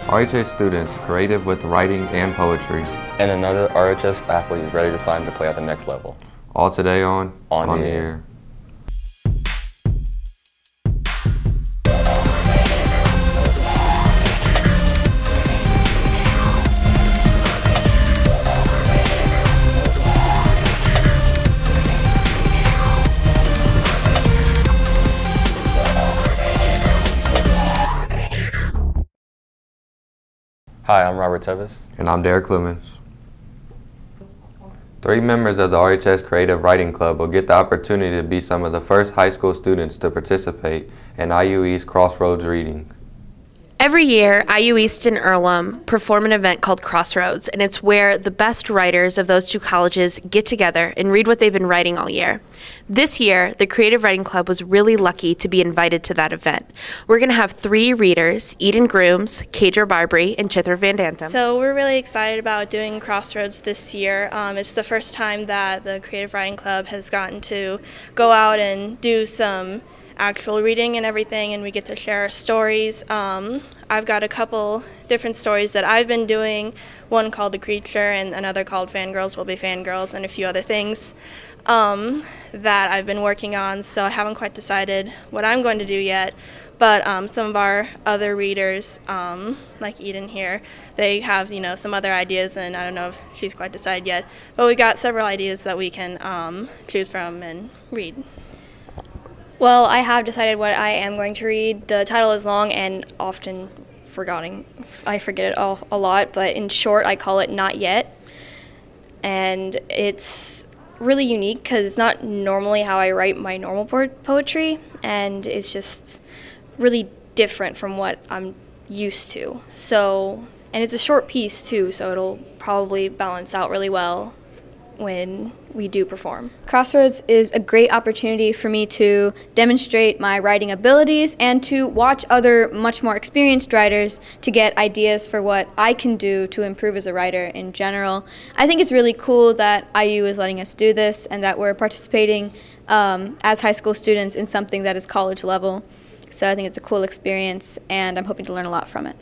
RHS students creative with writing and poetry. And another RHS athlete is ready to sign to play at the next level. All today on the the Air. Air. Hi, I'm Robert Tevis. And I'm Derek Clemens. 3 members of the RHS Creative Writing Club will get the opportunity to be some of the first high school students to participate in IU East Crossroads Reading. Every year, IU East and Earlham perform an event called Crossroads, and it's where the best writers of those 2 colleges get together and read what they've been writing all year. This year, the Creative Writing Club was really lucky to be invited to that event. We're going to have 3 readers, Eden Grooms, Kadra Barbary, and Chithra Van Dantum. So we're really excited about doing Crossroads this year. It's the first time that the Creative Writing Club has gotten to go out and do some actual reading and everything, and we get to share our stories. I've got a couple different stories that I've been doing, one called The Creature and another called Fangirls Will Be Fangirls, and a few other things that I've been working on, so I haven't quite decided what I'm going to do yet. But some of our other readers, like Eden here, they have some other ideas, and I don't know if she's quite decided yet, but we got several ideas that we can choose from and read. Well, I have decided what I am going to read. The title is long and often forgotten. I forget it a lot, but in short, I call it Not Yet. And it's really unique because it's not normally how I write my normal poetry, and it's just really different from what I'm used to. So, and it's a short piece too, so it'll probably balance out really well when we do perform. Crossroads is a great opportunity for me to demonstrate my writing abilities and to watch other much more experienced writers to get ideas for what I can do to improve as a writer in general. I think it's really cool that IU is letting us do this and that we're participating as high school students in something that is college level. So I think it's a cool experience, and I'm hoping to learn a lot from it.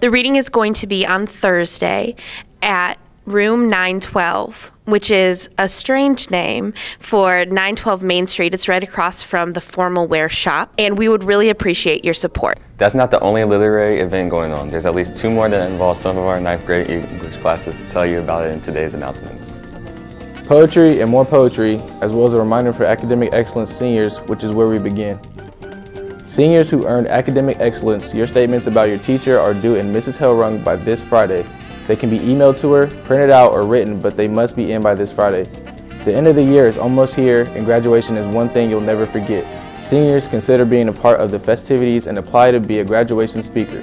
The reading is going to be on Thursday at Room 912, which is a strange name for 912 Main Street. It's right across from the Formal Wear Shop, and we would really appreciate your support. That's not the only literary event going on. There's at least 2 more that involve some of our 9th grade English classes to tell you about it in today's announcements. Poetry and more poetry, as well as a reminder for academic excellence seniors, which is where we begin. Seniors who earned academic excellence, your statements about your teacher are due in Mrs. Hellrung by this Friday. They can be emailed to her, printed out, or written, but they must be in by this Friday. The end of the year is almost here, and graduation is one thing you'll never forget. Seniors, consider being a part of the festivities and apply to be a graduation speaker.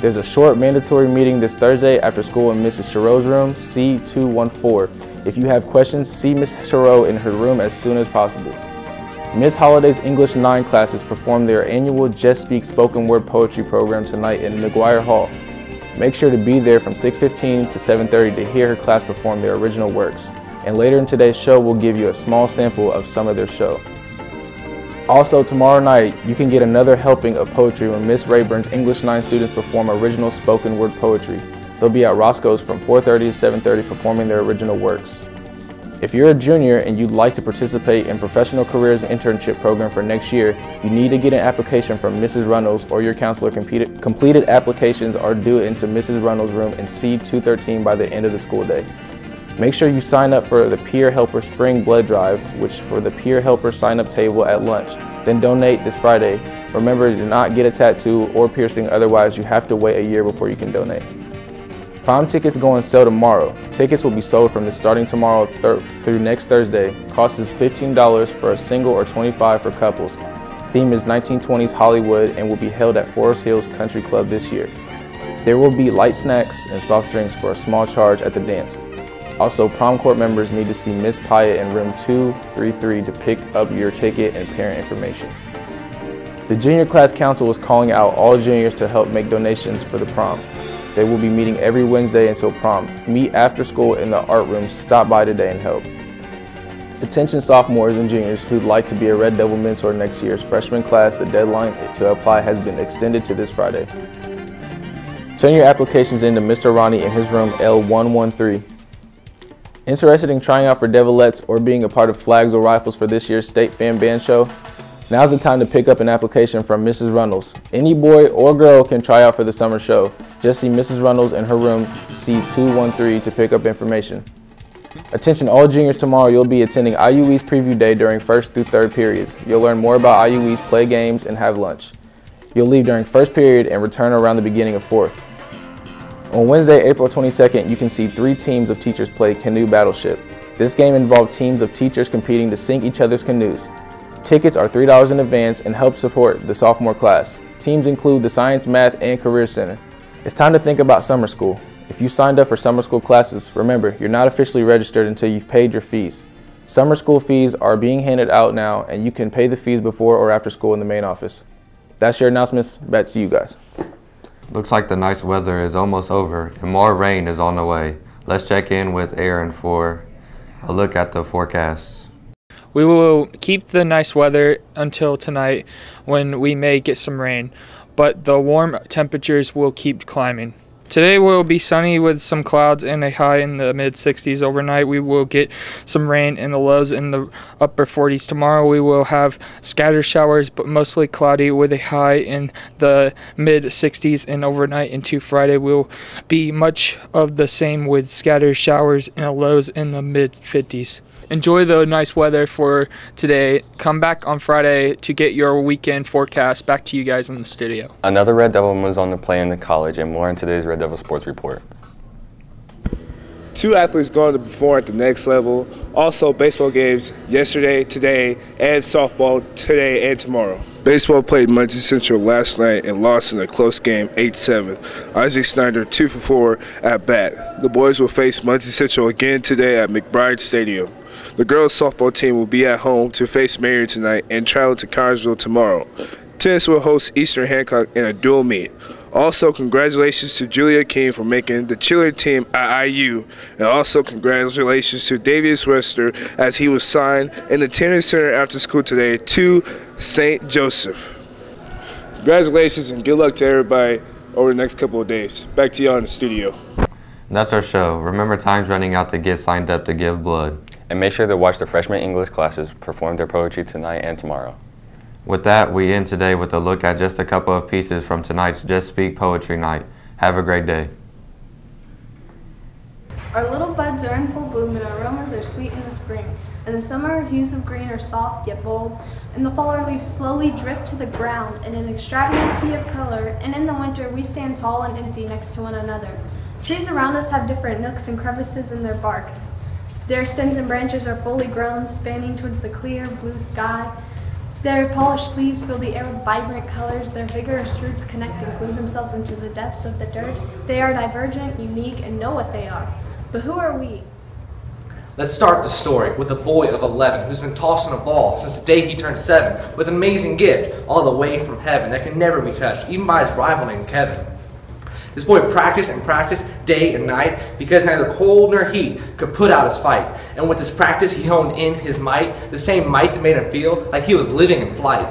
There's a short mandatory meeting this Thursday after school in Mrs. Chareau's room, C214. If you have questions, see Ms. Chareau in her room as soon as possible. Ms. Holliday's English 9 classes perform their annual Just Speak spoken word poetry program tonight in McGuire Hall. Make sure to be there from 6:15 to 7:30 to hear her class perform their original works. And later in today's show, we'll give you a small sample of some of their show. Also, tomorrow night, you can get another helping of poetry when Miss Rayburn's English 9 students perform original spoken word poetry. They'll be at Roscoe's from 4:30 to 7:30 performing their original works. If you're a junior and you'd like to participate in Professional Careers Internship Program for next year, you need to get an application from Mrs. Runnels or your counselor. Completed applications are due into Mrs. Runnels' room in C213 by the end of the school day. Make sure you sign up for the Peer Helper Spring Blood Drive, which for the Peer Helper sign-up table at lunch. Then donate this Friday. Remember to not get a tattoo or piercing, otherwise you have to wait a year before you can donate. Prom tickets go on sale tomorrow. Tickets will be sold from starting tomorrow through next Thursday. Cost is $15 for a single or $25 for couples. Theme is 1920s Hollywood and will be held at Forest Hills Country Club this year. There will be light snacks and soft drinks for a small charge at the dance. Also, prom court members need to see Miss Pyatt in room 233 to pick up your ticket and parent information. The Junior Class Council is calling out all juniors to help make donations for the prom. They will be meeting every Wednesday until prom. Meet after school in the art room. Stop by today and help. Attention sophomores and juniors who'd like to be a Red Devil mentor next year's freshman class, the deadline to apply has been extended to this Friday. Turn your applications in to Mr. Ronnie in his room L113. Interested in trying out for Devilettes or being a part of Flags or Rifles for this year's State Fan Band Show? Now's the time to pick up an application from Mrs. Runnels. Any boy or girl can try out for the summer show. Just see Mrs. Runnels in her room C213 to pick up information. Attention all juniors, tomorrow you'll be attending IUE's Preview Day during 1st through 3rd periods. You'll learn more about IUE's, play games, and have lunch. You'll leave during 1st period and return around the beginning of 4th. On Wednesday, April 22nd, you can see 3 teams of teachers play Canoe Battleship. This game involved teams of teachers competing to sink each other's canoes. Tickets are $3 in advance and help support the sophomore class. Teams include the Science, Math, and Career Center. It's time to think about summer school. If you signed up for summer school classes, remember, you're not officially registered until you've paid your fees. Summer school fees are being handed out now, and you can pay the fees before or after school in the main office. That's your announcements. Back to you guys. Looks like the nice weather is almost over and more rain is on the way. Let's check in with Aaron for a look at the forecast. We will keep the nice weather until tonight when we may get some rain, but the warm temperatures will keep climbing. Today will be sunny with some clouds and a high in the mid-60s. Overnight we will get some rain and the lows in the upper 40s. Tomorrow we will have scattered showers but mostly cloudy with a high in the mid-60s, and overnight into Friday will be much of the same with scattered showers and lows in the mid-50s. Enjoy the nice weather for today. Come back on Friday to get your weekend forecast. Back to you guys in the studio. Another Red Devil moves on to play in the college, and more in today's Red Devil Sports Report. 2 athletes going to perform at the next level. Also, baseball games yesterday, today, and softball today and tomorrow. Baseball played Muncie Central last night and lost in a close game 8-7. Isaac Snyder 2 for 4 at bat. The boys will face Muncie Central again today at McBride Stadium. The girls' softball team will be at home to face Marion tonight and travel to Connersville tomorrow. Tennis will host Eastern Hancock in a dual meet. Also, congratulations to Julia King for making the cheerleading team at IU. And also, congratulations to Davius Wester as he was signed in the tennis center after school today to St. Joseph. Congratulations and good luck to everybody over the next couple of days. Back to y'all in the studio. That's our show. Remember, time's running out to get signed up to give blood. And make sure to watch the freshman English classes perform their poetry tonight and tomorrow. With that, we end today with a look at just a couple of pieces from tonight's Just Speak Poetry Night. Have a great day. Our little buds are in full bloom and our aromas are sweet in the spring. In the summer, our hues of green are soft yet bold. In the fall, our leaves slowly drift to the ground in an extravagant sea of color. And in the winter, we stand tall and empty next to one another. Trees around us have different nooks and crevices in their bark. Their stems and branches are fully grown, spanning towards the clear blue sky. Their polished leaves fill the air with vibrant colors. Their vigorous roots connect and glue themselves into the depths of the dirt. They are divergent, unique, and know what they are. But who are we? Let's start the story with a boy of 11 who's been tossing a ball since the day he turned 7 with an amazing gift all the way from heaven that can never be touched, even by his rival named Kevin. This boy practiced and practiced day and night because neither cold nor heat could put out his fight. And with this practice, he honed in his might, the same might that made him feel like he was living in flight.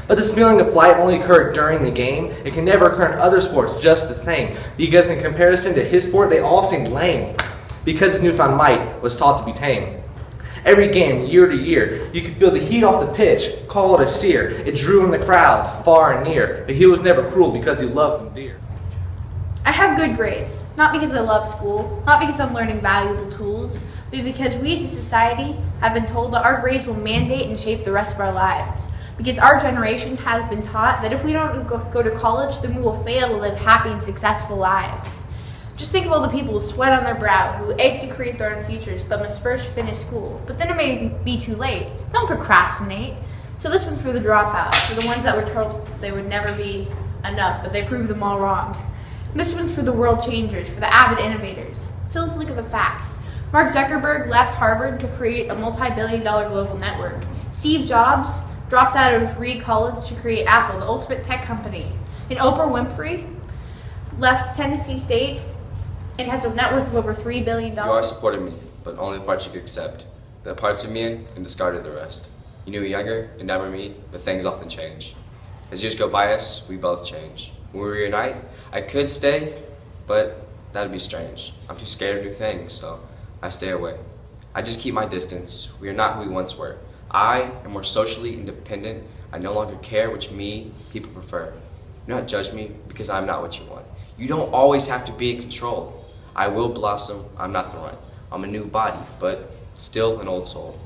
But this feeling of flight only occurred during the game. It can never occur in other sports just the same, because in comparison to his sport, they all seemed lame, because his newfound might was taught to be tame. Every game, year to year, you could feel the heat off the pitch, call it a sear. It drew in the crowds, far and near, but he was never cruel because he loved them dear. I have good grades, not because I love school, not because I'm learning valuable tools, but because we as a society have been told that our grades will mandate and shape the rest of our lives. Because our generation has been taught that if we don't go to college, then we will fail to live happy and successful lives. Just think of all the people with sweat on their brow who ache to create their own futures but must first finish school. But then it may be too late. Don't procrastinate. So this one's for the dropouts, for the ones that were told they would never be enough, but they proved them all wrong. This one's for the world changers, for the avid innovators. So let's look at the facts. Mark Zuckerberg left Harvard to create a multi-billion-dollar global network. Steve Jobs dropped out of Reed College to create Apple, the ultimate tech company. And Oprah Winfrey left Tennessee State and has a net worth of over $3 billion. You always supported me, but only the parts you could accept. The parts of me and discarded the rest. You knew me younger and never me, but things often change. As years go by us, we both change. When we reunite, I could stay, but that'd be strange. I'm too scared of new things, so I stay away. I just keep my distance. We are not who we once were. I am more socially independent. I no longer care which me people prefer. Do not judge me because I'm not what you want. You don't always have to be in control. I will blossom. I'm not the runt. I'm a new body, but still an old soul.